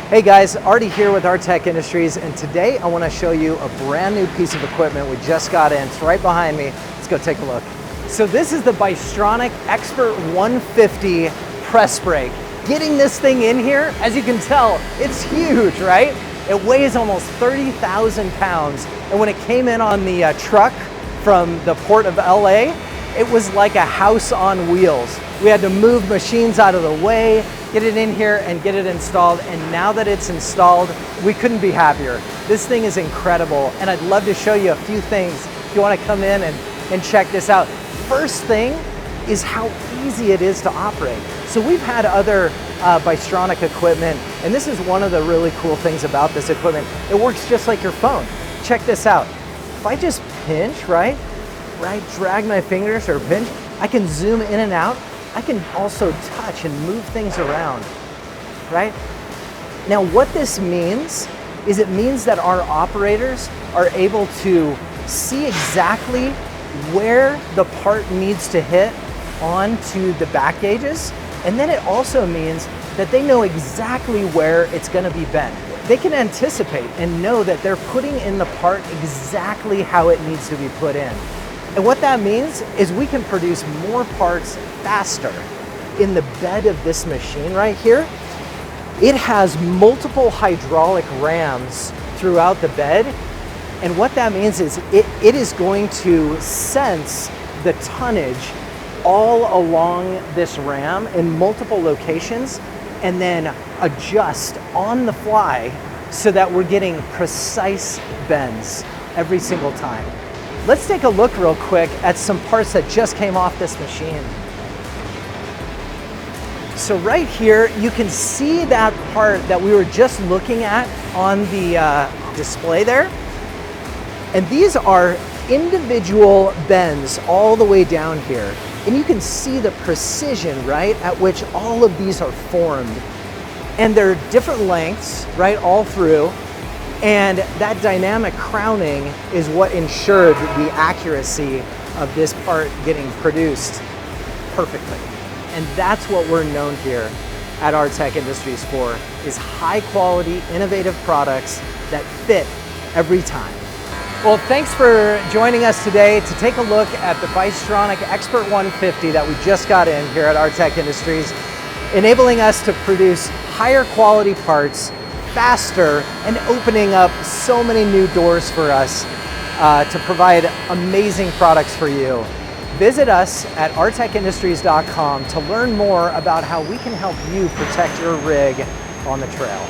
Hey guys, Artie here with Artec Industries, and today I want to show you a brand new piece of equipment we just got in. It's right behind me. Let's go take a look. So this is the Bystronic Expert 150 press brake. Getting this thing in here, as you can tell, it's huge, right? It weighs almost 30,000 pounds, and when it came in on the truck from the port of LA, it was like a house on wheels. We had to move machines out of the way, get it in here and get it installed, and now that it's installed, we couldn't be happier. This thing is incredible, and I'd love to show you a few things if you want to come in and check this out. First thing is how easy it is to operate. So we've had other Bystronic equipment, and this is one of the really cool things about this equipment. It works just like your phone. Check this out. If I just pinch, right, drag my fingers or pinch, I can zoom in and out. I can also touch and move things around, right? Now what this means is it means that our operators are able to see exactly where the part needs to hit onto the back gauges, and then it also means that they know exactly where it's going to be bent. They can anticipate and know that they're putting in the part exactly how it needs to be put in. And what that means is we can produce more parts faster. In the bed of this machine right here, it has multiple hydraulic rams throughout the bed. And what that means is it is going to sense the tonnage all along this ram in multiple locations and then adjust on the fly so that we're getting precise bends every single time. Let's take a look real quick at some parts that just came off this machine. So right here, you can see that part that we were just looking at on the display there. And these are individual bends all the way down here. And you can see the precision, right, at which all of these are formed. And they're different lengths, right, all through. And that dynamic crowning is what ensured the accuracy of this part getting produced perfectly. And that's what we're known here at Artec Industries for, is high quality, innovative products that fit every time. Well, thanks for joining us today to take a look at the Bystronic Expert 150 that we just got in here at Artec Industries, enabling us to produce higher quality parts faster and opening up so many new doors for us to provide amazing products for you. Visit us at artecindustries.com to learn more about how we can help you protect your rig on the trail.